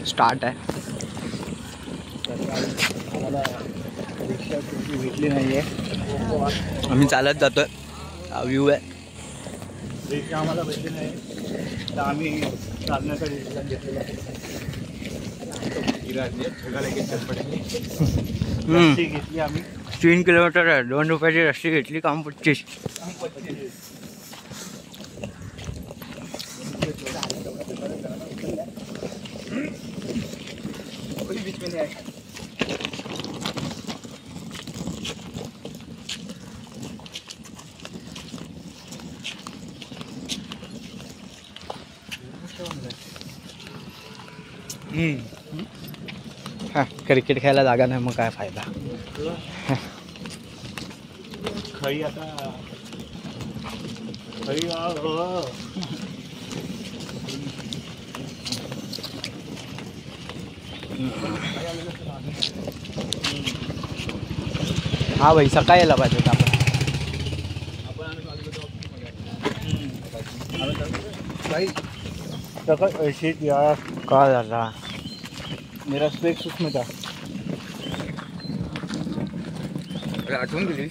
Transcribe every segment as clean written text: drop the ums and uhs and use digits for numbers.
Start आहे. आम्हाला रिक्षा भेटली नाही आहे, आम्ही चालत जातोय. व्ह्यू आहे. रिक्षा आम्हाला भेटली नाही तर आम्ही चालण्याचा डिसिजन घेतलेला आहे. रस्सी घेतली आम्ही. 3 किलोमीटर आहे. 2 रुपयाची रस्सी घेतली. काम 25. हा, क्रिकेट खेळायला जागा नाही मग काय फायदा. खरी आता खरी हा भाई सकाळी यायला पाहिजे होतं भाई सकाळ शीट यार का झाला. मेरा स्पेक सुष्मिता आठवून गेली.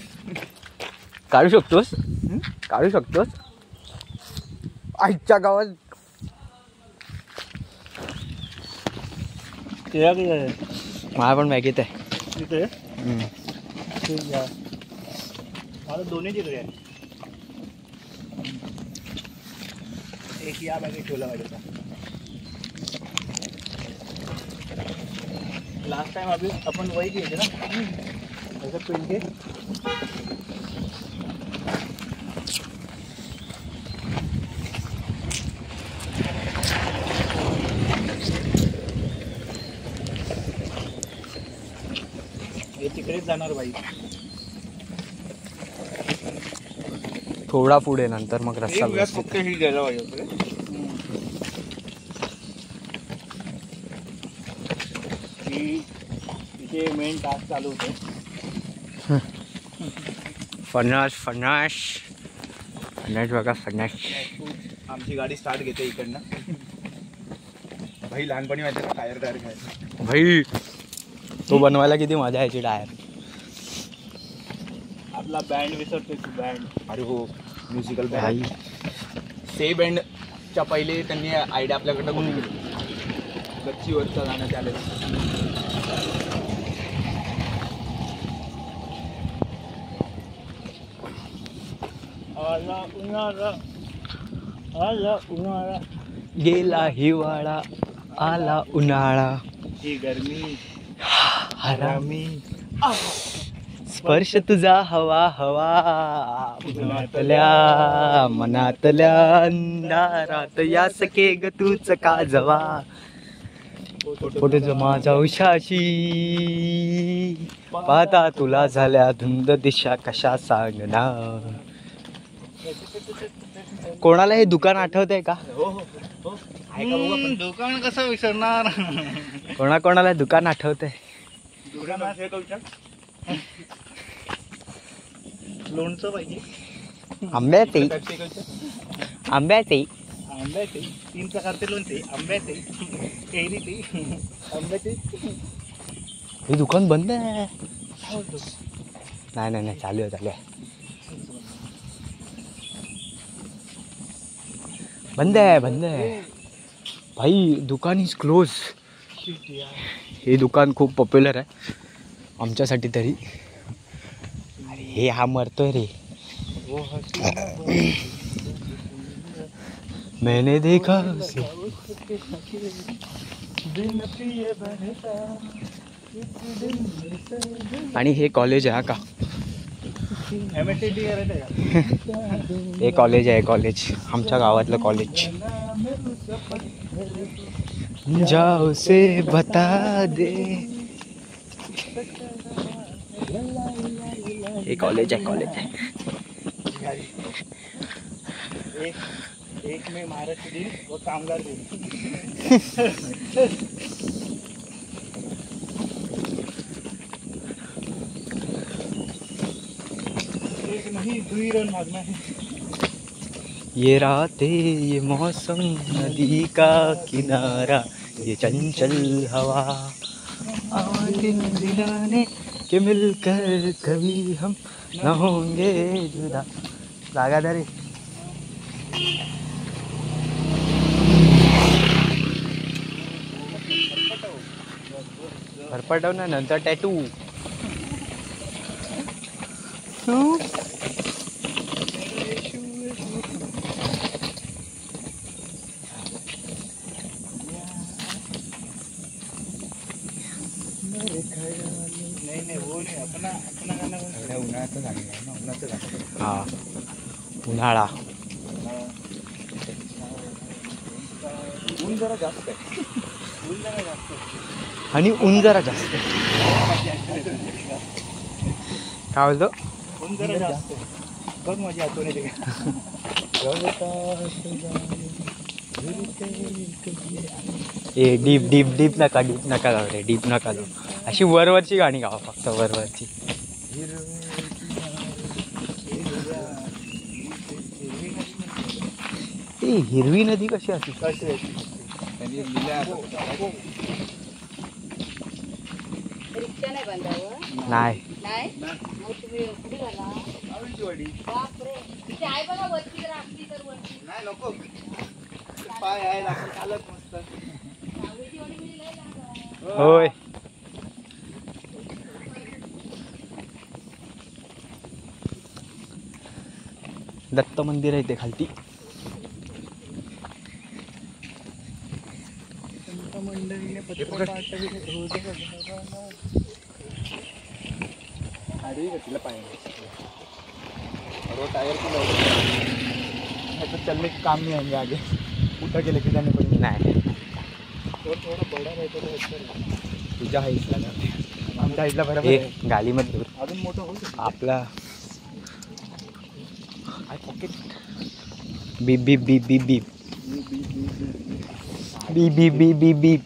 काढू शकतोस. काढू शकतोस. आजच्या गावात तेरा किती आहे मला पण मॅगीत आहे. तिथे ठीक आहे. मला दोन्ही तिकडे आहे. एक या बॅगेत ठेवला पाहिजे होता. लास्ट टाइम अभी आपण वही घेते ना ऐसा पेन के हे तिकडेच जाणार बाई. थोडा पुढे नंतर मग रस्ता फक्त ही गेला पाहिजे. इथे मेन टास्क चालू होते. फणस बघा. फणस आमची गाडी स्टार्ट घेते इकडनं. भाई लहानपणी माहिती का टायर खायचं भाई. तो बनवायला किती मजा यायची टायर. आपला बँड विसरतोय तू बँड. अरे हो म्युझिकल भाई. से बँडच्या पहिले त्यांनी आयडिया आपल्याकडनं कोणी केली. गच्चीवरचं गाणं त्याला उन्हाळा गेला हिवाळा आला उन्हाळा. ही गरमी हरामी स्पर्श तुझा हवा मनातल्या अंधारात या सखे ग तूच का जवा. फोटो माझा उशाशी पाहता तुला झाल्या धुंद दिशा कशा सांगणार. कोणाला हे दुकान आठवतंय का. दुकान कसं विसरणार. कोणाला दुकान आठवतंय. लोणचं पाहिजे. आंब्याचे 3 प्रकारचे लोणचे. आंब्याचे कैरीचे आंब्याचे. हे दुकान बंद आहे. नाही चालू आहे. बंद आहे भाई. दुकान इज क्लोज. हे दुकान खूप पॉप्युलर आहे आमच्यासाठी तरी. अरे हे हा मरतोय रे. मैंने देखा आणि हे कॉलेज आहे का. हे कॉलेज आहे. कॉलेज आमच्या गावातलं कॉलेज. जाओ से बता दे. हे कॉलेज आहे. एक में महाराष्ट्र दिन व कामगार दिन. एक नहीं 2 रन मागना है. ये रातें ये मौसम नदी का किनारा ये चंचल हवा आवाज़ दिलाने के मिलकर कभी हम न होंगे जुदा. जागा रे. फरफटव ना नंतर टॅटू. उन्हाळ्याचं गाणं आहे ना, उन्हाचं गाणं. हा उन्हाळा. ऊन जरा जास्त आहे. ऊन जरा जास्त आहे. आणि ऊन जरा जास्त. काय बोलतो? ऊन जरा जास्त आहे. बघ माझी आठवण येते का? ए डीप डीप डीप नका गाव रे. डीप नका जाऊ. अशी वरवरची गाणी गावा फक्त वरवरची. ती हिरवी नदी कशी असते? त्यांनी लिहिलं रिक्षा नाही बांधावं नाही. नाही मग तुम्ही कुठे घाला बापरे तिथे आहे बघा वरती जर असली तर वरती नाही नको. पाय आहे आपण चालत मस्त. सावळीची वाडी म्हणजे लय लांब आहे. होय. दत्त मंदिर आहे ते खालती. अरे तिला पाय टायर पण चलने का काम नहीं आएंगे आगे. उठा के लेके जाने पड़ेंगे. नाही थोड़ा बड़ा रहता तो तुझ्या हाईटला ना. आमच्या हाईटला बरोबर हे आहे. गालीमध्ये दूर. अजून मोठं होऊ शकतं. आपला आय पॉकेट. बीप बीप बीप बीप बीप बीप बीप बीप बीप बीप.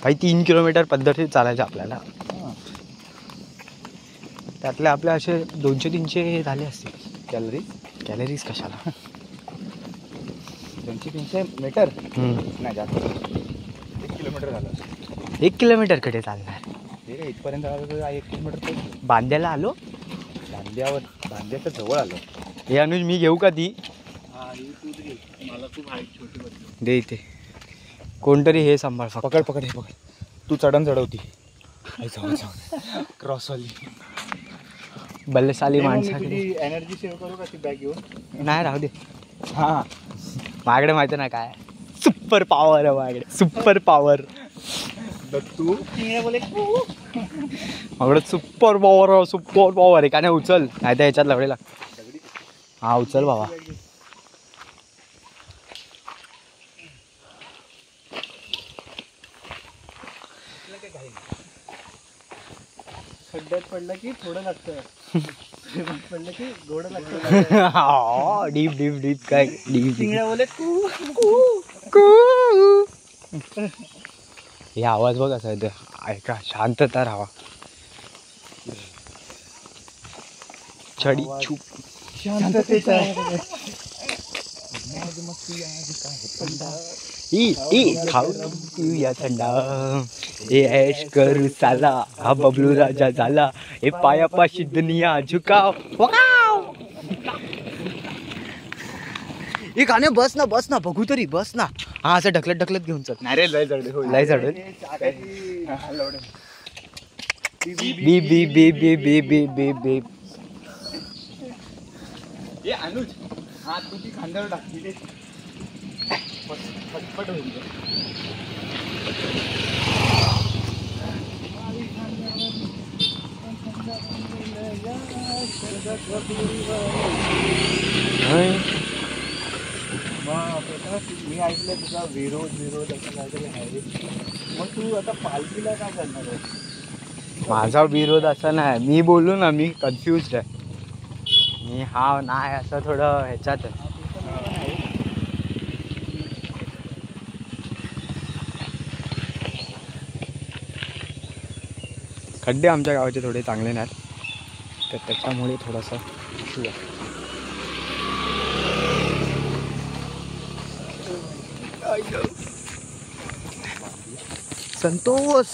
भाई 3 किलोमीटर पद्धतीत चालायचं आपल्याला. त्यातले आपले असे 200-300 झाले असतील कॅलरीज कशाला. 200-300 मीटर नाही जास्त. 1 किलोमीटर झालं. 1 किलोमीटर कडे चालणार. हे काय इथपर्यंत आलं तर 1 किलोमीटर तर बांद्याला आलो. बांद्याच्या जवळ आलो. हे अनुज मी घेऊ का ती? मला खूप हाईट छोटी वाटते. दे इथे. कोणतरी हे सांभाळ फक्त. पकड पकड हे पकड. तू चढवती. क्रॉसवाली बल्लेसाली माणसाकडे एनर्जी सेव्ह करू का ती बॅग घेऊन? नाही राहू दे. हां माझ्याकडे माहिती नाही काय सुपर पॉवर आहे माझ्याकडे. Super power. तू माझ्याकडे सुपर पॉवर आहे. का नाही उचल नाही तर ह्याच्यात लवडे लाग. हा उचल बाबा. खड्ड्यात पडलं की थोडं लागतं. पडलं की गोडं लागतं. डीप डीप डीप काय डीप बोले हे आवाज बघ असा येतो. ऐका शांतता राहा. छडी छूप शांततेचा खाऊ पिऊया थंडा. ए ऐश करू साला हा बबलू राजा झाला. ए पायापाशी दुनिया झुकाव. हे गाणे बस ना बघू तरी बस ना. हा असं ढकलत ढकलत घेऊन चल. नाही रे लय जड लय जड. बी बी बी बी बी बी बी बी. ए अनुज हा तू ती खांद्यावर टाकली रे. पटपट होईल. मी ऐकलं तुझा विरोध असं काहीतरी आहे. मग तू आता पालखीला काय करणार आहे? माझा विरोध असा नाही. मी बोलू ना मी कन्फ्युज आहे. मी हा नाही असं थोडं ह्याच्यात आहे. खड्डे आमच्या गावाचे थोडे चांगले नाहीत तर त्याच्यामुळे थोडासा इश्यू आहे. संतोष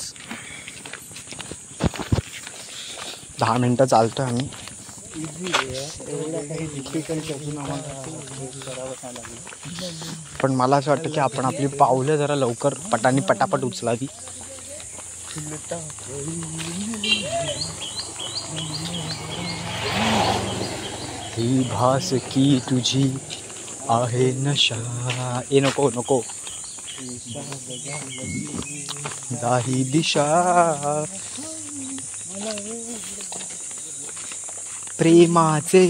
10 मिनिटं चालतोय आम्ही. इझी आहे, एवढं काही डिफिकल्ट असून आम्हाला करावं नाही लागलं. पण मला असं वाटतं की आपण आपली पावलं जरा लवकर पटापट उचलावी. ही भास की तुझी आहे नशा. ए नको नको दाही दिशा प्रेमाचे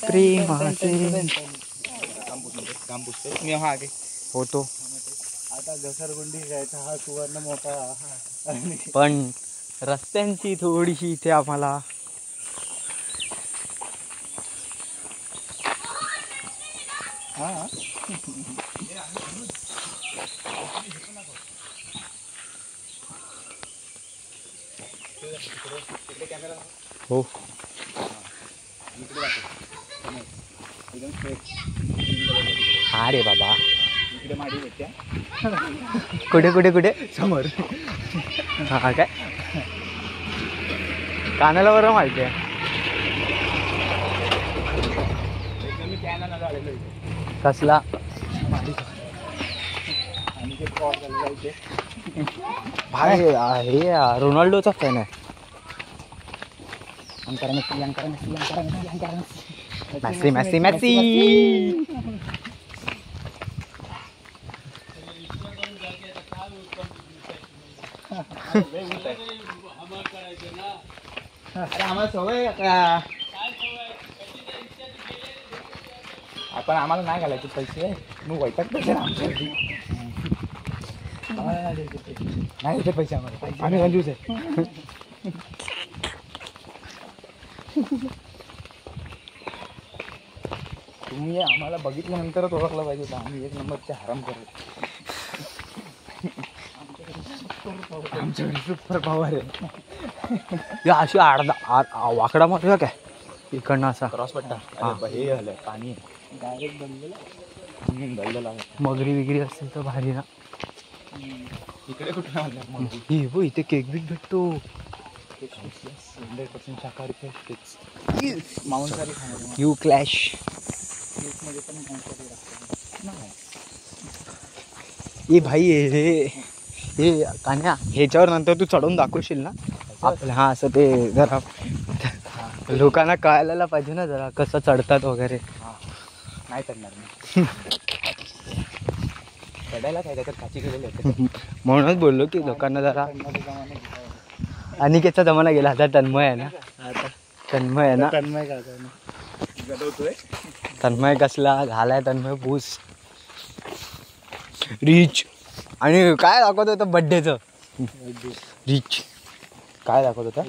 प्रेमाचे मी हा आगे होतो. आता घसरगुंडी घ्यायचा हा सुवर्ण मोठा आणि पण रस्त्यांची थोडीशी इथे आम्हाला हा हो हा रे बाबा. इकडे माडी भेटत्या कुठे कुठे कुठे समोर. हा काय कानाला बरं माहिती आहे. मी कॅनला झालेलो इथे. कसला आणि ते कॉल झालेला इथे भाई हे रोनाल्डोचा फॅन आहे. Messi Messi Messi. अरे आम्हाला सवय का आपण आम्हाला नाही घालायचे पैसे. मग वैताग पैसे आमच्यासाठी नाही देते पैसे आम्हाला. आम्ही कंजूस आहे. तुम्ही आम्हाला बघितल्यानंतरच ओळखलं पाहिजे होतं आम्ही 1 नंबरचे हराम करत. आमच्याकडे सुपर पॉवर आहे. या अशी वाकडा मारूया काय इकडनं असा क्रॉस पट्टा. हे झालं पाणी आहे. डायरेक्ट बनलेला दलदल आहे. मगरी विगरी असेल तर भारी ना. इकडे कुठे आलं मग हे हो इथे केक बीक भेटतो. 100% शाकाहारी तेच मांसाहारी खाणार. You clash. केकमध्ये पण मांसाहारी लागतं. ए भाई हे कान्या ह्याच्यावर नंतर तू चढवून दाखवशील ना आपलं. हा असं ते जरा लोकांना कळायला पाहिजे ना जरा कसं चढतात वगैरे. नाही चढणार मी. चढायला काय त्याच्यात काची केलेली आहे. म्हणूनच बोललो की लोकांना जरा. अनिकेतचा जमाना गेला आता तन्मय आहे ना. तन्मय आहे ना. तन्मय काय गदवतोय. तन्मय कसला झालाय तन्मय पूस रिच. आणि काय दाखवत होतं बड्डेचं रिच. काय दाखवत होता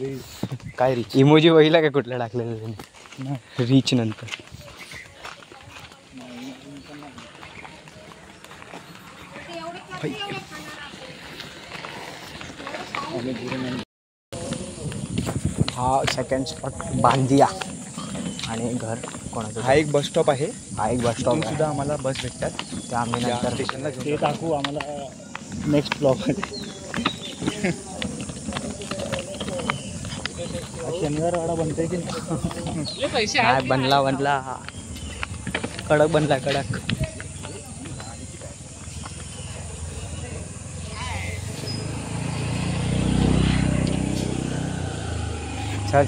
काय रिच इमोजी वहीला काय कुठलं टाकलेलं त्यांनी रिच नंतर. हा सेकंड स्पॉट बांदिया आणि घर कोणाचं. हा एक बस स्टॉप आहे. हा एक बस स्टॉप सुद्धा आम्हाला बस भेटतात. त्या आम्ही त्या नंतर स्टेशनला ते घेऊन टाकू आम्हाला नेक्स्ट ब्लॉगमध्ये. शनिवारवाडा बनतोय की नाही. नाही बनला कडक बनला कडक. चल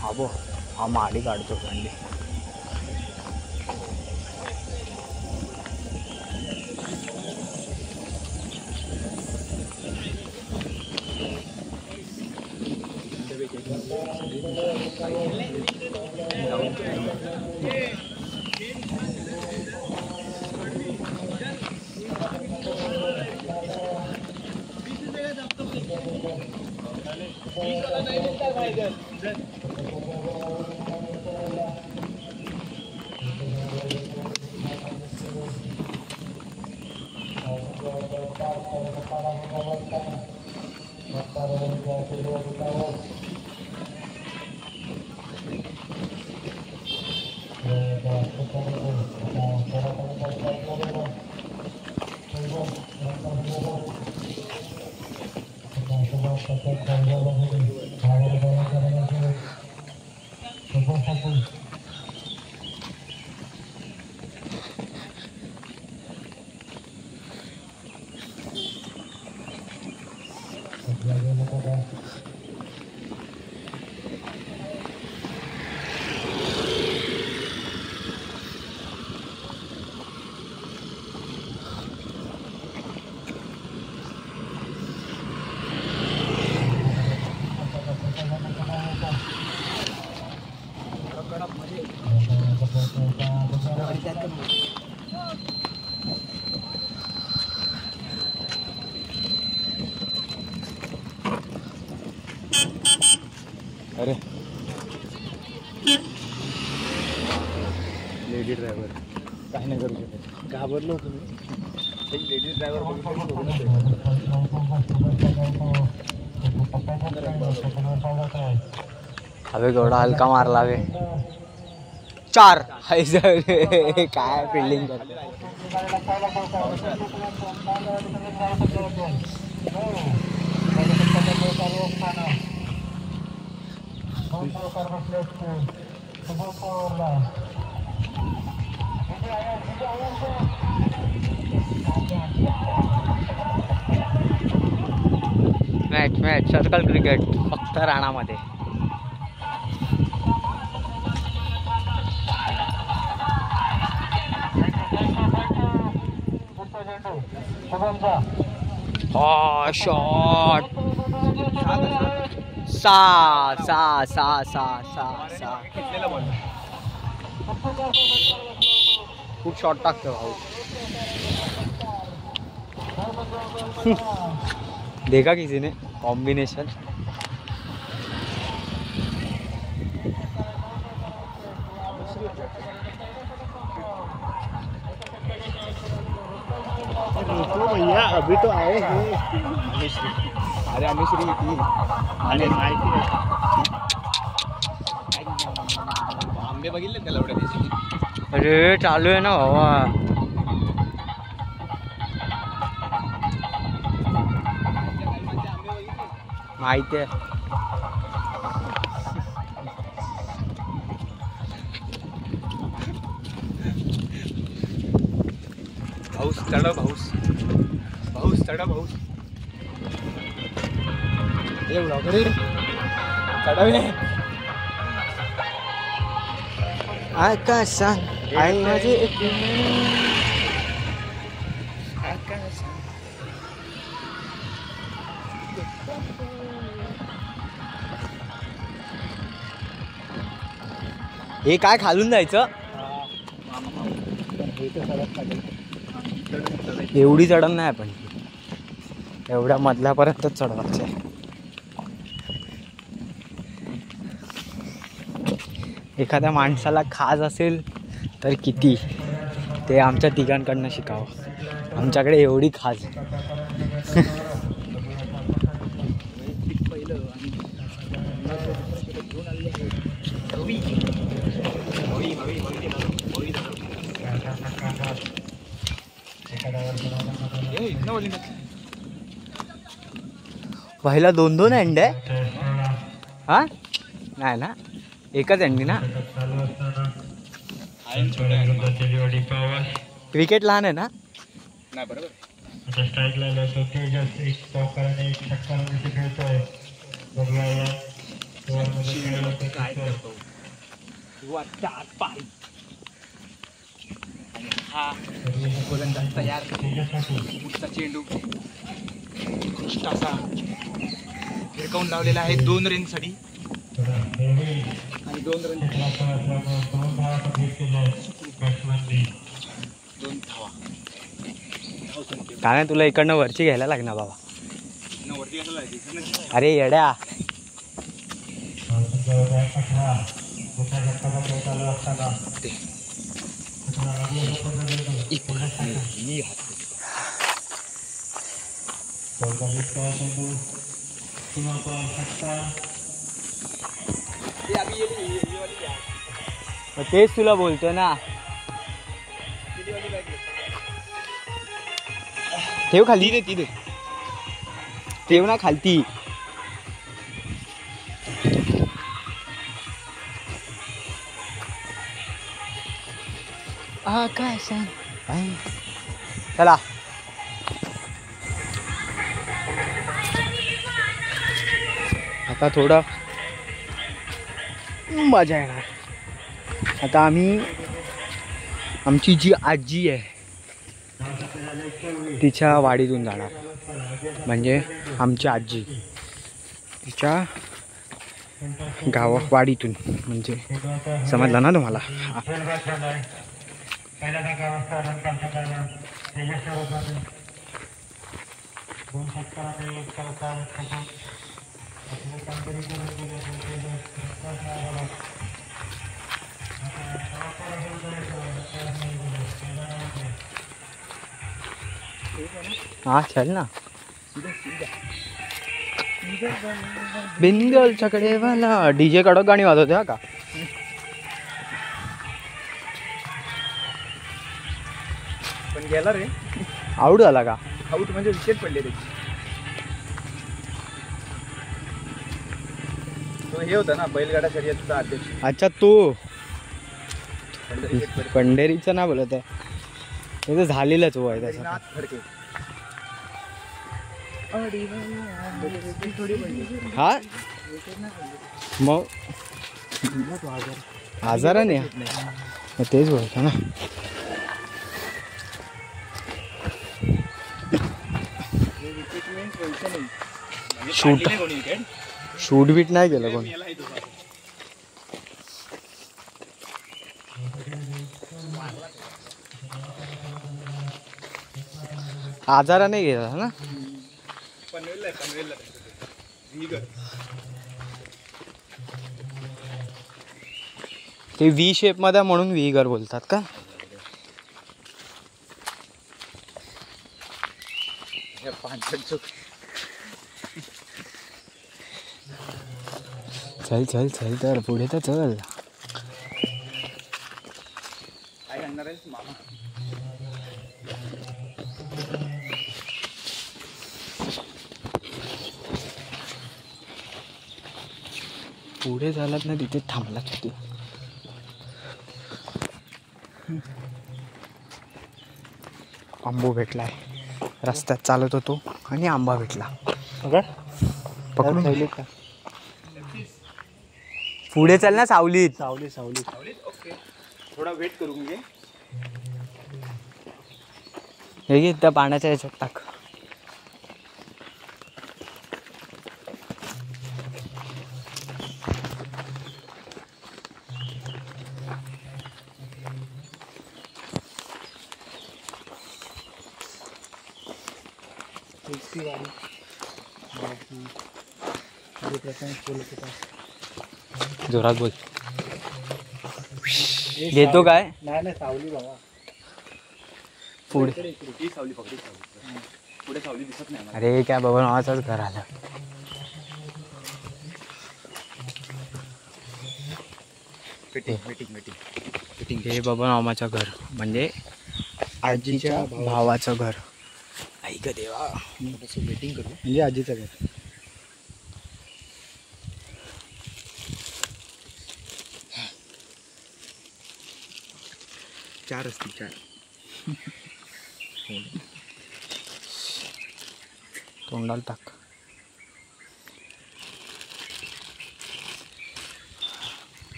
हा बो हा माडी काढतो थंडी. अरे लेडी ड्रायव्हर काय नाही करू शकत. घाबरलो तुम्ही. एक लेडीज ड्रायव्हर हवे केवढा हलका मारला हवे 4 काय फिल्डिंग करते. मॅच सर्कल क्रिकेट फक्त राणामध्ये. शॉट 6 खूप शॉट टाकतो भाऊ. देखा किसी ने कॉम्बिनेशन. रुको भैया अभी तो आए हैं. अरे अनुश्री ती अरे माहिती आहे. आंबे बघितले त्याला एवढ्या दिवशी. अरे चालू आहे ना भावा. माहिती आहे. भाऊस चढ भाऊस चढ भाऊस. चढवले आकाशा आई माझे हे काय खालून जायचं. एवढी चढण नाही पण एवढ्या मधल्यापर्यंतच चढवायचं आहे. एखाद्या माणसाला खाज असेल तर किती ते आमच्या तिघांकडनं शिकावं. आमच्याकडे एवढी खाज. पहिला 2-2 एंड आहे. हा नाही ना एकच एंडी ना. विकेट लहान आहे ना. नाही बरोबर. काय करतो तू आता आत पाय आणि हा गोलंदाज तयार. पुढचा चेंडू कृष्णाचा फिरकावून लावलेला आहे 2 रनसाठी आणि 2 रन 2 धावा. काय नाही तुला इकडनं वरची घ्यायला लागणार बाबा. वरती कसं जायचं. अरे येड्या. तेच तुला बोलतो ना. ठेव खाली रे तिथे. ठेव ना खालती. आकाशात चला. आता थोडं मजा येणार. आता आम्ही आमची जी आजी आहे तिच्या वाडीतून जाणार. म्हणजे आमची आजी तिच्या वाडीतून, म्हणजे समजलं ना तुम्हाला. हाँ चल ना. बिंदल चकडे वाला डीजे कडक गाणी वाजवते हा का. पण गेला रे. आऊट झाला का. आऊट म्हणजे विकेट पडले त्याची. तो हे होता ना बैलगाडा शर्यतीचा अध्यक्ष. अच्छा तो पंढरीचं ना बोलत आहे. ते तर झालेलंच हो आहे त्याचं. नाथ फडके. हा मग आजाराने मग तेच बोलतो ना. शूट बीट नाही केलं कोणी. आजाराने गेला ना. ते व्ही शेप मध्ये म्हणून व्हीगर बोलतात का. चल चल चल तर पुढे तर चल. काय करणार आहेस मामा. पुढे झालात ना तिथे थांबलाच होती. आंबो भेटलाय. रस्त्यात चालत होतो आणि आंबा भेटला. पकडून का. पुढे चल ना सावलीत. सावली सावली. ओके थोडा वेट करू म्हणजे. हे घे त्या पाण्याच्या याच्यात टाक. जोरात बोल. घेतो काय. नाही नाही सावली बाबा. पुढे ही सावली पकडी. पुढे सावली दिसत नाही. अरे काय बाबा नावाचंच घर आलं. हे बाबा मामाचं घर म्हणजे आजीच्या भावाचं घर. ऐक देवा. वेटिंग करू म्हणजे आजीचं घर. चार असतील 4. तोंडाला टाक.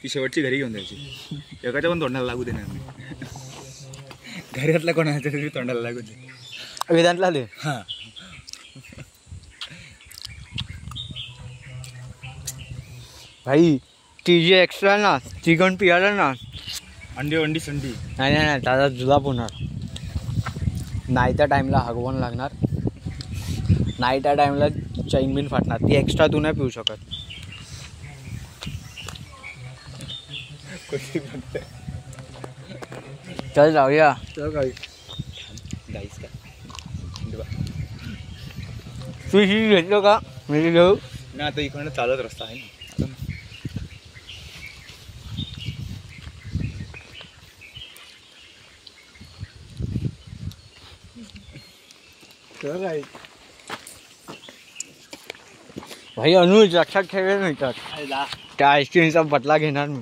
ती शेवटची घरी घेऊन जायची. एकाच्या पण तोंडाला लागू देणार नाही. घरातला कोणाच्या तरी तोंडाला लागू दे. वेदांतला दे. हां भाई ती जी एक्स्ट्रा ना चिकन पियाला ना. अंडी संडी. नाही नाही नाही दादा जुलाब होणार. नाही त्या टाईमला हगवण लागणार. नाही त्या टाईमला चैन बिन फाटणार. ती एक्स्ट्रा तू नाही पिऊ शकत. चल जाऊया. चल काही गाईस का तू ही घेतलो का मी घेऊ. ना आता इकडनं चालत रस्ता आहे ना. तर काय भाई अनुज लक्षात ठेवेल मिळतात त्या आईस्क्रीमचा बदला घेणार मी.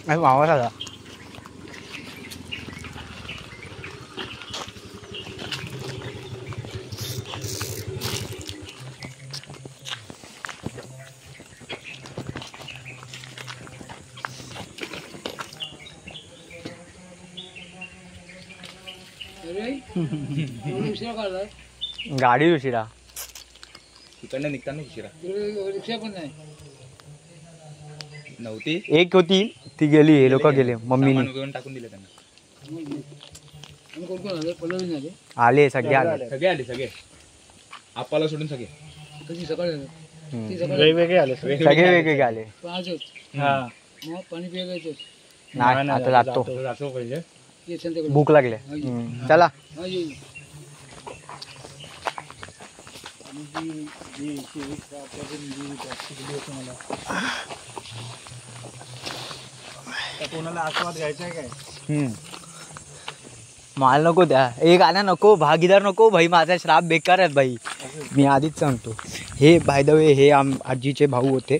मावा झाला. गाडी उशिरा तिकडनं निघताना उशिरा नव्हती. एक होती ती गेली. हे लोक गेले मम्मीने सामान वगैरे टाकून दिले त्यांना. आले सगळे आले. सगळे आले सगळे आपाला सोडून सगळे वेगवेगळे आले सगळे वेगवेगळे आले. हा नाही आता जातो जातो पहिले. भूक लागले. चला कोणाला आस्वाद घ्यायचा आहे काय. माल नको द्या. एक आला नको भागीदार नको भाई. माझा श्राप बेकार आहेत भाई. मी आधीच सांगतो. हे बाय द वे हे आजीचे भाऊ होते.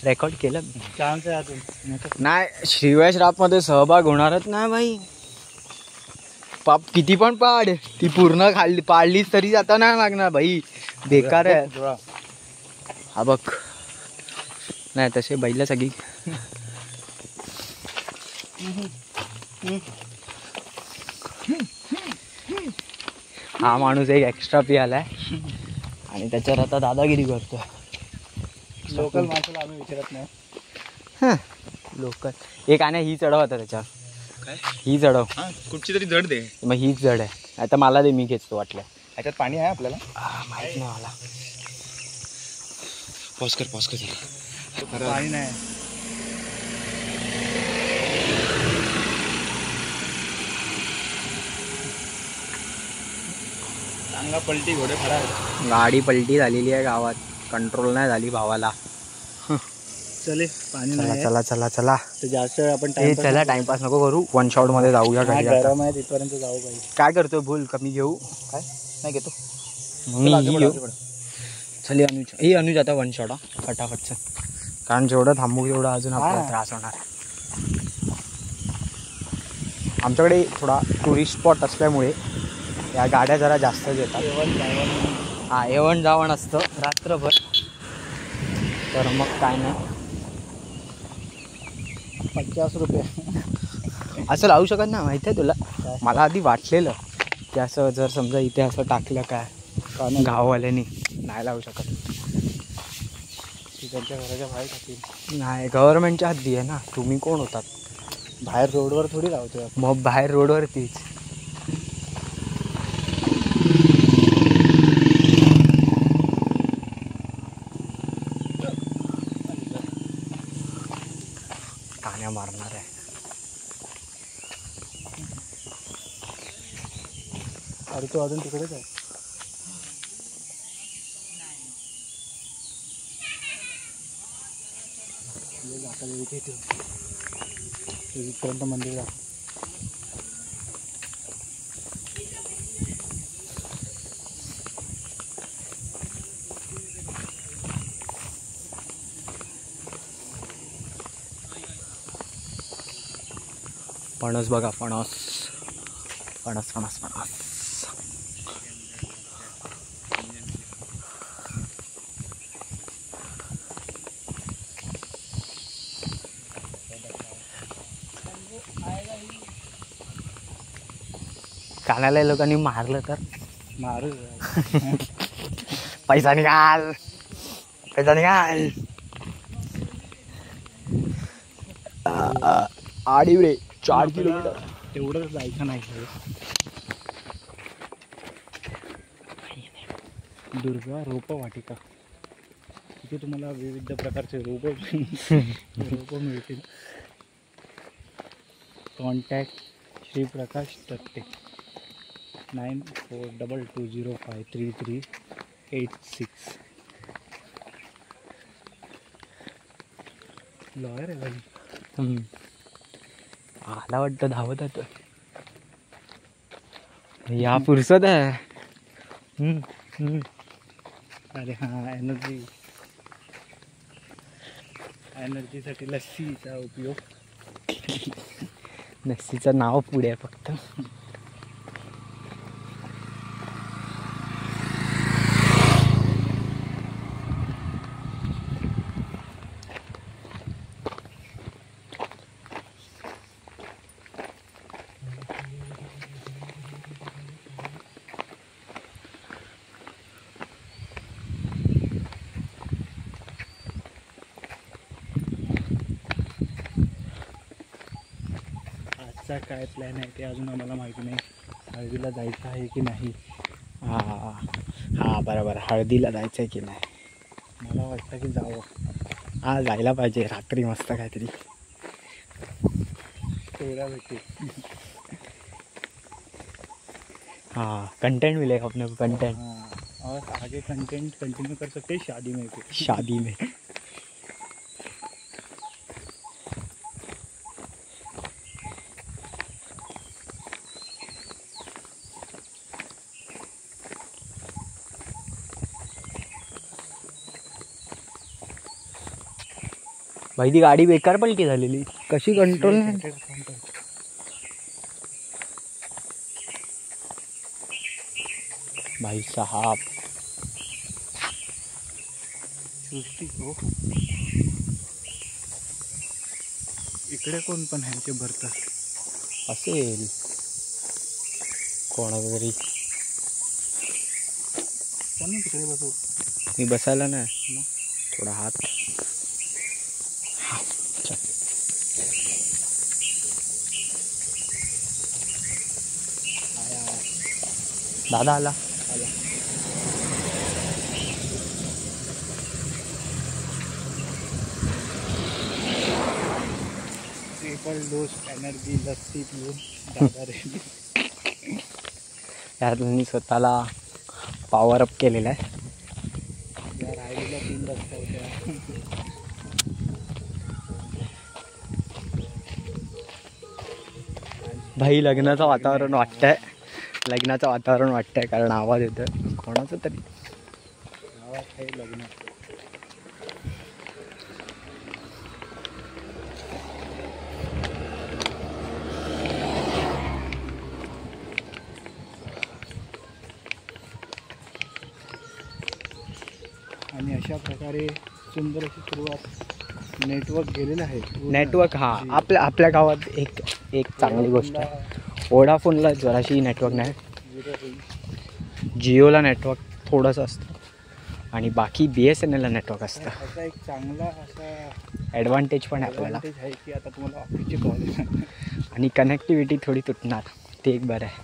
रेकॉर्ड केलं चान्स आहे अजून. नाही. शिवाय श्राप मध्ये सहभाग होणारच नाही भाई. पाप किती पण पाड ती पूर्ण खाल्ली पाडलीच तरी आता नाही लागणार भाई. बेकार आहे. हा बघ नाही तसे बैल सगळी. हा माणूस एक एक्स्ट्रा पियालाय आणि त्याच्यावर आता दादागिरी करतो. लोकल माणसाला आम्ही विचारत नाही. लोकल एक आणि ही चढव आता त्याच्यावर. काय ही चढव. हा कुठची तरी जड दे. मग हीच जड आहे. आता मला दे मी घेतो वाटलं. ह्याच्यात पाणी आहे आपल्याला. माहित नाही मला. पॉज कर पाणी नाही. चांगला पलटी घोडे खरा. गाडी पलटी झालेली आहे गावात. कंट्रोल नाही झाली भावाला. चले पाणी चला नाही. चला चला चला तर जास्त वेळ आपण हे चला टाइमपास नको करू. वन शॉट मध्ये जाऊया घरी आता. गरम आहे तिथपर्यंत जाऊ पाहिजे. काय करतोय भूल कमी घेऊ. काय नाही घेतो. मी ही घेऊ. चल अनुज. हे अनुज आता वन शॉट हा फटाफट चल. कारण जेवढं थांबू तेवढं अजून आपल्याला त्रास होणार. आमच्याकडे थोडा टुरिस्ट स्पॉट असल्यामुळे या गाड्या जरा जास्तच येतात. हा येवण जावण असतं रात्रभर. तर मग काय नाही. 50 रुपये असं लावू शकत नाही माहिती आहे तुला. मला आधी वाटलेलं की असं जर समजा इथे असं टाकलं काय गाववाल्यांनी नाही लावू शकत. त्यांच्या घराच्या बाहेर टाकतील. नाही गव्हर्नमेंटच्या हद्दी आहे ना. तुम्ही कोण होतात. बाहेर रोडवर थोडी लावतोय. मग बाहेर रोडवरतीच. कान्या मारणार आहे. अरे तो अजून तिकडेच आहे. इथपर्यंत मंदिर जा. फणस बघा फणस फणस फणस फणस. कानाला लोकांनी मारलं तर मारू. पैसा निघाल. पैसा निघाल. आडिवरे 4 किलोमीटर. तेवढंच जायचं नाही. दुर्गा रोपवाटिका. तिथे तुम्हाला विविध प्रकारचे रोप मिळतील. कॉन्टॅक्ट श्री प्रकाश दत्ते. 9422053386. लॉयर आहे भाई. आला वाटतं धावत आहे तो. या फुरसत आहे. अरे हां, एनर्जीसाठी लस्सीचा उपयोग. नक्सीचं नाव पुढे आहे फक्त. आजचा काय प्लॅन आहे ते अजून आम्हाला माहिती नाही. हळदीला जायचं आहे की नाही. हा बरोबर. हळदीला जायचं आहे की नाही. मला वाटतं की जावं. हा जायला पाहिजे रात्री मस्त काहीतरी. तेवढा भेटते. हाँ कंटेंट मिलेगा अपने को. कंटेंट हाँ, और आगे कंटेंट कंटिन्यू कर सकते हैं शादी में भी. शादी में. भाई ती गाडी बेकार पलटी झालेली. कशी कंट्रोल नाही. भाई साहब सृष्टी हो. इकडे कोण पण आहे ते भरतात. असेल कोणाचं तरी. चल ना तिकडे बसू. मी बसायला नाही. मग? थोडा हात. हा चल. दादा आला. ट्रिपल डोज एनर्जी लस्सी पिऊन दादा रेडी. यात मी स्वतःला पॉवर अप केलेला आहे. या राहिलेल्या 3 रस्त्या होत्या. भाई लग्नाचं वातावरण वाटतंय. लग्नाचं वातावरण वाटतंय कारण आवाज येतोय कोणाचं तरी. गावात आहे लग्न. आणि अशा प्रकारे सुंदर अशी सुरुवात. नेटवर्क गेलेलं आहे. नेटवर्क हा आपल्या गावात एक चांगली गोष्ट आहे. वोडाफोनला जराशी नेटवर्क नाही. जिओला नेटवर्क थोडंसं असतं आणि बाकी BSNLला नेटवर्क असतं. असा एक चांगला असा ॲडव्हान्टेज पण आहे आपल्याला. ॲडव्हान्टेज आहे की आता तुम्हाला ऑफिसचे कॉल येतात आणि कनेक्टिव्हिटी थोडी तुटणार. ते एक बरं आहे.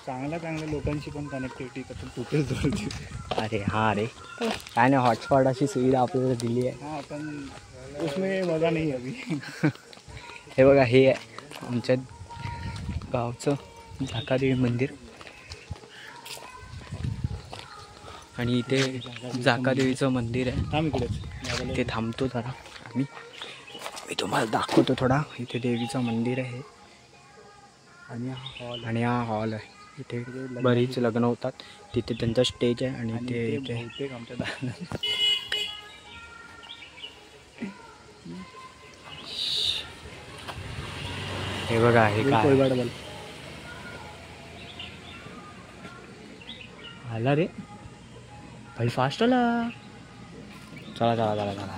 चांगल्या लोकांशी पण कनेक्टिव्हिटी कसं तुटेल जोडली. अरे हां रे काय नाही. हॉटस्पॉट अशी सुविधा आपल्याला दिली आहे. हाँ पण उसमें मज़ा नहीं अभी. हे बघा हे आहे आमच्या गावचं झाकादेवी मंदिर. आणि इथे झाकादेवीचं मंदिर आहे. थांब इकडेच. ते थांबतो जरा. मी तुम्हाला दाखवतो थोडा. इथे देवीचं मंदिर आहे आणि हा हॉल आणि हा हॉल आहे. इथे बरीच लग्न होतात. तिथे त्यांचा स्टेज आहे आणि ते इथे बहुतेक आमच्या दादा हे बघा हे काय आला रे भाई. फास्ट आला. चला चला चला चला.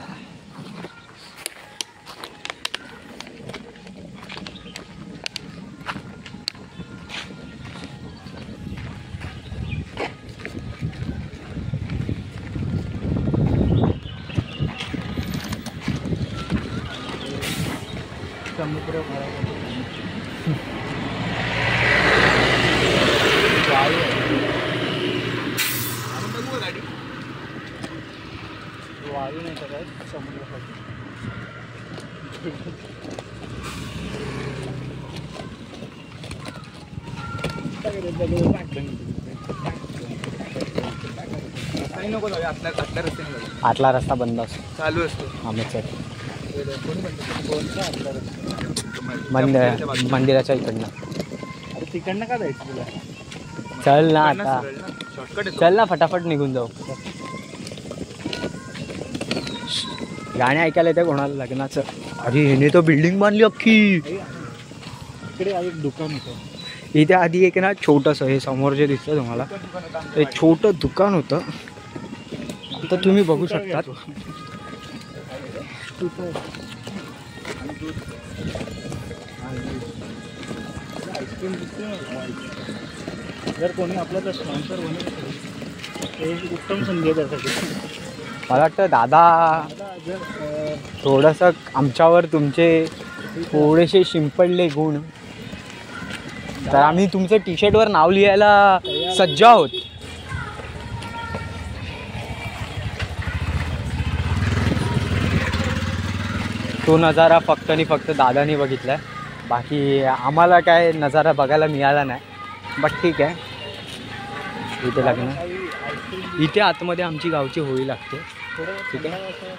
समुद्र भरायला वाळू नाही करायचं समुद्रासाठी. काही नको जाऊया, आतल्या रस्त्याने जाऊया. आतला रस्ता बंद असतो चालू असतो. आमच्यासाठी. कोणी म्हणतं कोणता आपला रस्ता? मंदिराच्या इकडनं. अरे तिकडनं का जायचं तुला? चल ना आता, शॉर्टकट येतो. चल ना फटाफट निघून जाऊ. गाणे ऐकायला येते कोणाला लग्नाचं. अरे हिने तो बिल्डिंग बांधली अख्खी. इकडे एक दुकान होतं. इथे आधी एक ना छोटंसं, हे समोर जे दिसतं तुम्हाला ते छोटं दुकान होतं. आता तुम्ही बघू शकतात. आईस्क्रीम जर कोणी आपल्याला स्पॉन्सर बनवलं ते एक उत्तम संधी आहे त्यासाठी. मला वाटतं दादा आता जर थोडंसं आमच्यावर तुमचे थोडेसे शिंपडले गुण, तर आम्ही तुमचं टी शर्टवर नाव लिहायला सज्ज आहोत. तो नजारा फक्त आणि फक्त दादानी बघितला, बाकी आम्हाला काय नजारा बघायला मिळाला नाही. बट ठीक आहे. इथे लग्न, इथे आतमध्ये आमची गावची होळी लागते. ठीक आहे.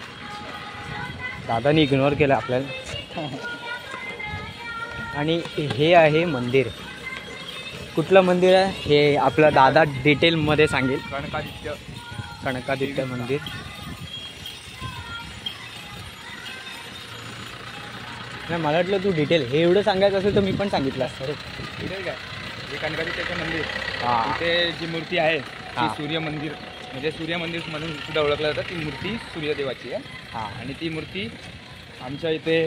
दादानी इग्नोर केलं आपल्याला. आणि हे आहे मंदिर. कुठलं मंदिर आहे हे आपलं दादा डिटेलमध्ये सांगेल. कणकादित्य मंदिर. नाही, मला वाटलं तू डिटेल हे एवढं सांगायचं असेल तर मी पण सांगितलं असतं रे. इथे काय हे कणकादित्याचं मंदिर. हां. इथे जी मूर्ती आहे हां. ती सूर्य मंदिर, म्हणजे सूर्य मंदिर म्हणून सुद्धा ओळखलं जातं. ती मूर्ती सूर्यदेवाची आहे. हां. आणि ती मूर्ती आमच्या इथे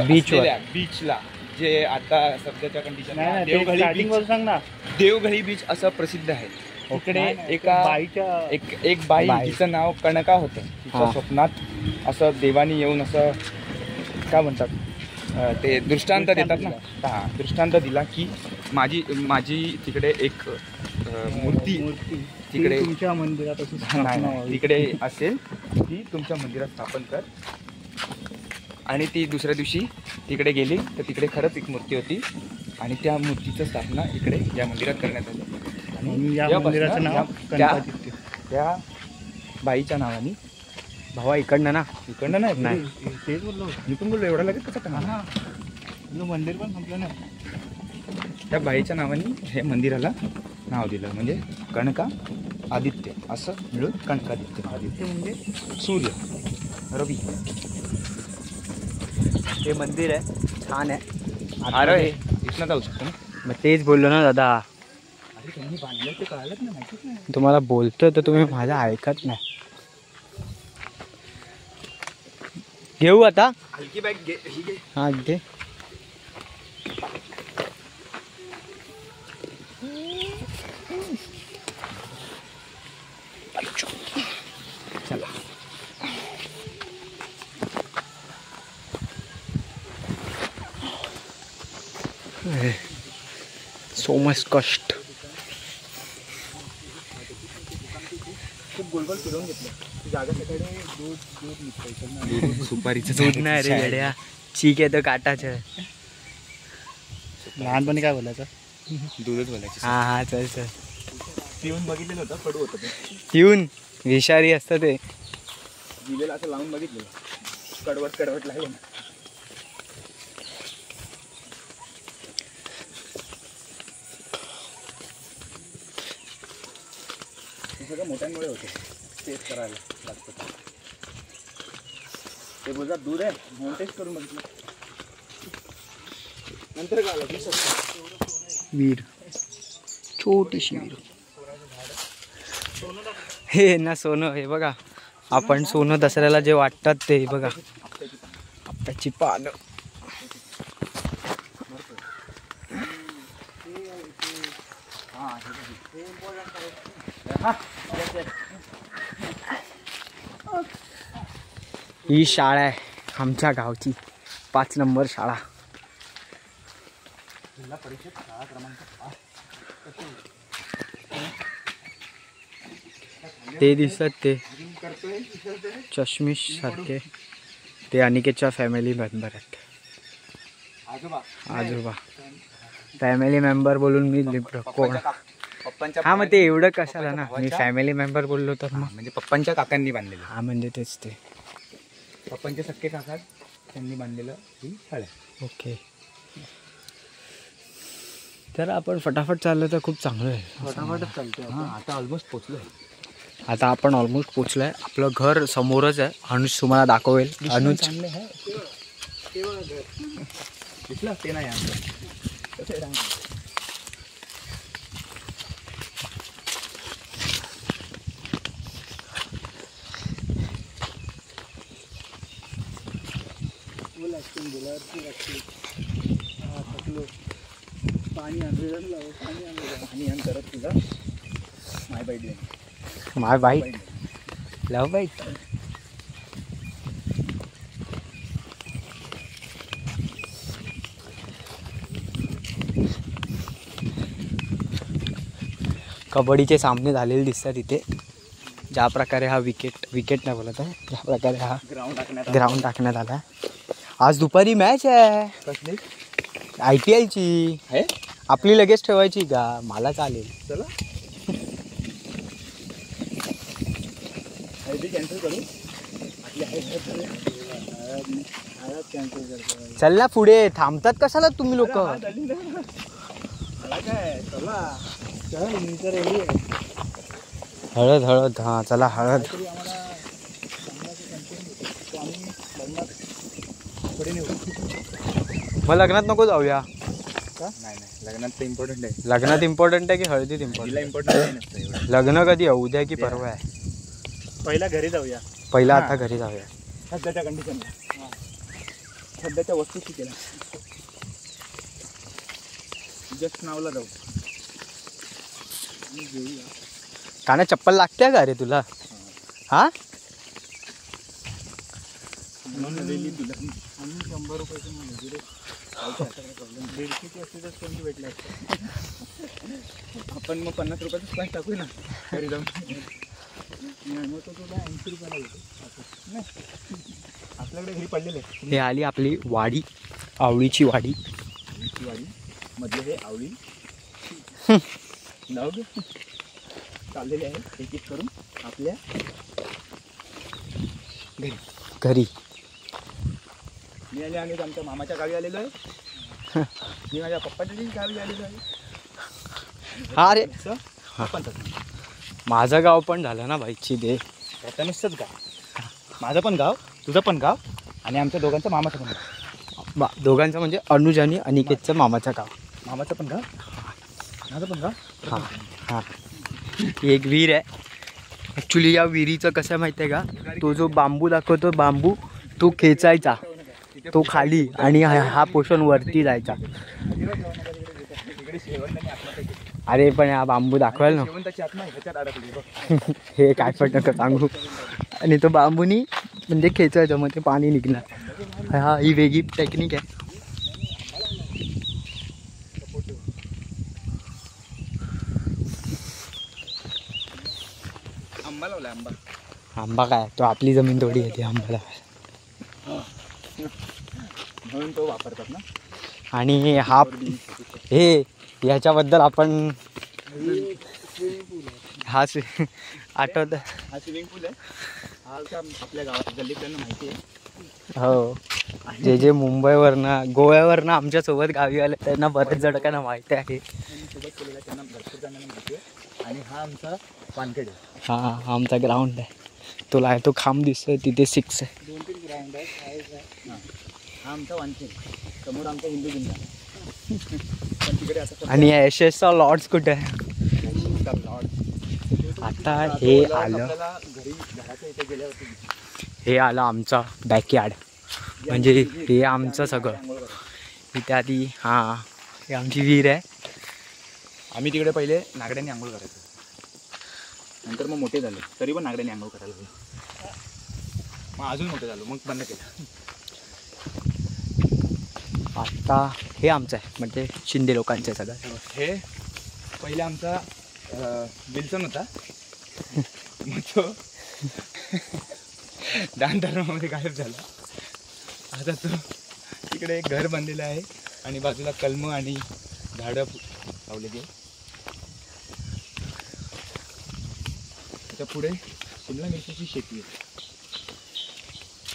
बीचवर. बीचला, जे आता सध्याच्या कंडिशन नाही देवघळी स्टार्टिंग बीच, वर सांग ना. देवघळी बीच असं प्रसिद्ध आहे. इकडे एका बाईच्या एक बाई, बाई. जिचं नाव कणका होतं. तिच्या हां. स्वप्नात असं देवानी येऊन असं काय म्हणतात ते दृष्टांत देतात ना. हां, दृष्टांत दिला की माझी तिकडे एक मूर्ती तिकडे तुमच्या मंदिरात अशी स्थापना नाही व्हावी. तिकडे असेल, ती तुमच्या मंदिरात स्थापन कर. आणि ती दुसऱ्या दिवशी तिकडे गेली तर तिकडे खरंच एक मूर्ती होती आणि त्या मूर्तीचं स्थापना इकडे या मंदिरात करण्यात आली. म्हणून या तेव्हापासून मंदिराचं नाव कणकादित्य. त्या बाईच्या नावाने. भावा इकडनं ना. इकडनं नाही, नाही. तेच बोललो. मी पण बोललो एवढा लगेच कसं करणार. तुझं मंदिर पण संपलं ना. त्या बाईच्या नावाने हे मंदिराला नाव दिलं, म्हणजे कणका आदित्य असं मिळून कणकादित्य. आदित्य म्हणजे सूर्य, रवी. हे मंदिर आहे, छान आहे. अरे इथनं जाऊ शकतो ना. मग तेच बोललो ना दादा. अरे त्यांनी बांधलं ते कळालंच ना, माहितीच नाही. तुम्हाला बोलतोय तर तुम्ही माझं ऐकत नाही. घेऊ आता. हलकी बॅग घे, ही घे. हा घे. चला. सो मच कष्ट. खूप गोलगोल फिरवून घेतलं. ती जागा सकाळी दूध निघतं. सुपारीचं दूध नाही रे येड्या, चीक आहे तर काटाचं. लहानपणी काय बोलायचं? दूधच बोलायची. हा हा चल चल. पिऊन बघितलेलं होतं, कडू होतं ते. पिऊन विषारी असतं ते. दिलेलं असं लावून बघितलं, कडवट लागलं ना. हे सगळं मोठ्यांमुळे होते, टेस्ट करायला लागतं. ते बोलतात दूध आहे म्हणून टेस्ट करून बघितलं. नंतर काय आलं वीर, छोटीशी वीर. हे ना सोनं, हे बघा आपण सोनं दसऱ्याला जे वाटतात ते बघा. आपट्याची पानं. ही शाळा आहे आमच्या गावची, 5 नंबर शाळा. जिल्हा परिषद शाळा क्रमांक 5. ते दिसत ते चष्मिश सारखे ते अनिकेतच्या फॅमिली मेंबर आहेत. आजोबा आजोबा फॅमिली मेंबर बोलून मी कोण पप्पांच्या हा मग ते एवढं कशाला ना मी फॅमिली मेंबर बोललो तर मग म्हणजे पप्पांच्या काकांनी बांधलेलं. हा म्हणजे तेच ते पप्पांचे सक्के काका त्यांनी बांधलेलं ही शाळा. ओके. तर आपण फटाफट चाललं तर खूप चांगलं आहे. फटाफटच चालतोय. हां आता ऑलमोस्ट पोचलो आहे. आता आपण ऑलमोस्ट पोचलो आहे. आपलं घर समोरच आहे. अनुज तुम्हाला दाखवेल. अनुज चांगले आहे दिसलं ते नाही आमचं. पाणी आणि करत तुझा माय बाईट दे. माय बाईट लव बाईट. कबड्डीचे सामने झालेले दिसतात इथे. ज्या प्रकारे हा विकेट नाही बोलत आहे, ज्या प्रकारे हा ग्राउंड टाकण्यात आला. आज दुपारी मॅच आहे कसली IPL ची. आहे आपली लगेच ठेवायची का? मला चालेल. चला कॅन्सल करू. कॅन्सल करतो. चल ना पुढे. थांबतात कशाला तुम्ही लोक? मला काय चला चल मी तर रेडी आहे. हळद हळद. हां चला हळद. तरी आम्हाला चांगलाच कॅन्सल होतो. आम्ही लग्नात पुढे नेऊ. मग लग्नात नको जाऊया का? नाही लग्नात तर इम्पॉर्टंट आहे. लग्नात इम्पॉर्टंट आहे की हळदीत इम्पॉर्टंट? तिला इम्पॉर्टंट नाही नसतं एवढं. लग्न कधी आहे? उद्या की परवा आहे? पहिला घरी जाऊया. पहिला हां. आता घरी जाऊया. सध्याच्या कंडिशनला सध्याच्या वस्तूची केला जस्ट नावला जाऊ. काना चप्पल लागते का रे तुला? हा आम्ही 100 रुपयाचे म्हणतो रे. 150चे असते तर कोणती भेटले असते. आपण मग 50 रुपयाचं स्पंज टाकू ना घरी जाऊन. नाही मग तो तुला 80 रुपयाला भेटतो. आपल्याकडे घरी पडलेले आहे. हे आली आपली वाडी, आवळीची वाडी. वाडी मधले हे आवळी नग चाललेले आहे एक एक करून आपल्या घरी. मी आणि आमच्या मामाच्या गावी आलेलो आहे. मी माझ्या पप्पाच्या गावी आलेलो आहे. हा रे पण माझं गाव पण झालं ना बाईची दे. आता नुसतंच गाव. माझं पण गाव, तुझं पण गाव आणि आमच्या दोघांचं मामाचं पण गाव. दोघांचं म्हणजे अनुज आणि अनिकेतचं मामाचं गाव. मामाचं पण गाव, माझं पण गाव. हां हां. एक विहीर आहे. ॲक्च्युली या विहिरीचं कसं माहिती आहे का? तो जो बांबू दाखवतो, बांबू तो खेचायचा तो खाली आणि हा पोषण वरती जायचा. अरे पण हा बांबू दाखवायला ना. हे काय पण नका सांगू. आणि तो बांबूनी म्हणजे खेचायचं मग ते पाणी निघणार. हा ही वेगळी टेक्निक आहे. आंबा लावला आंबा. आंबा काय तो आपली जमीन थोडी येते आंबाला. म्हणून तो वापरतात ना. आणि हा हे ह्याच्याबद्दल आपण हा आठवत. हा स्विमिंग पूल आहे. हा आपल्या गावात गल्लीतल्यांना माहिती आहे. हो जे मुंबईवरनं गोव्यावरनं आमच्यासोबत गावी आले त्यांना बरेच जणकांना माहिती आहे. सोबत केलेला त्यांना भरपूर जणांना माहिती आहे. आणि हा आमचा वानखेड आहे. हा आमचा ग्राउंड आहे. तुला आहे तो खांब दिसतोय तिथे 6 आहे. 2-3 ग्राउंड आहेत. हा आमचा वानखेड. समोर आमचा हिंदू जिल्हा. पण तिकडे आता आणि यशसचा लॉर्ड्स कुठे आहे? आता हे आलं. घरी घराच्या इथे गेल्यावरती हे आलं आमचा बॅकयार्ड. म्हणजे हे आमचं सगळं. इथे आधी हां हे आमची विहीर आहे. आम्ही तिकडे पहिले नागड्यांनी आंघोळ करायचो. नंतर मग मोठे झाले तरी पण नागड्यांनी आंघोळ करायला लागले. मग अजून मोठे झालो मग बंद केलं. आता हे आमचं आहे म्हणजे शिंदे लोकांचं सगळं. हे पहिले आमचा विल्सन होता. मग तो दान धर्मामध्ये गायब झाला. आता तो इकडे एक घर बांधलेलं आहे आणि बाजूला कलम आणि झाडं लावले गेले. त्याच्या पुढे शिमला मिरचीची शेती आहे.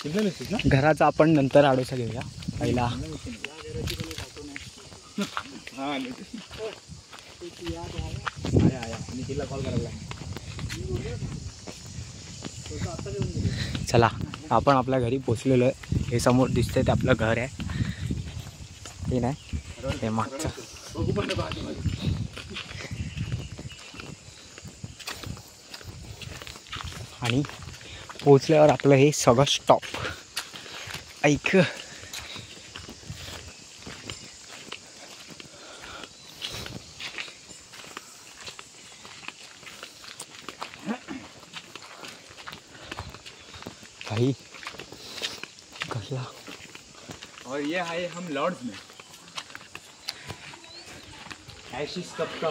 शिमला मिरचीच ना? घराचा आपण नंतर आडोसा घेऊया पहिला. हां आहे निखिलला कॉल करायला. चला आपण आपल्या घरी पोचलेलो आहे. हे समोर दिसतंय ते आपलं घर आहे. हे नाही हे मागचं. आणि पोचल्यावर आपलं हे सगळं स्टॉप. ऐक भाई कसला. और ये है हम लॉर्ड्स में. ऐशी सबका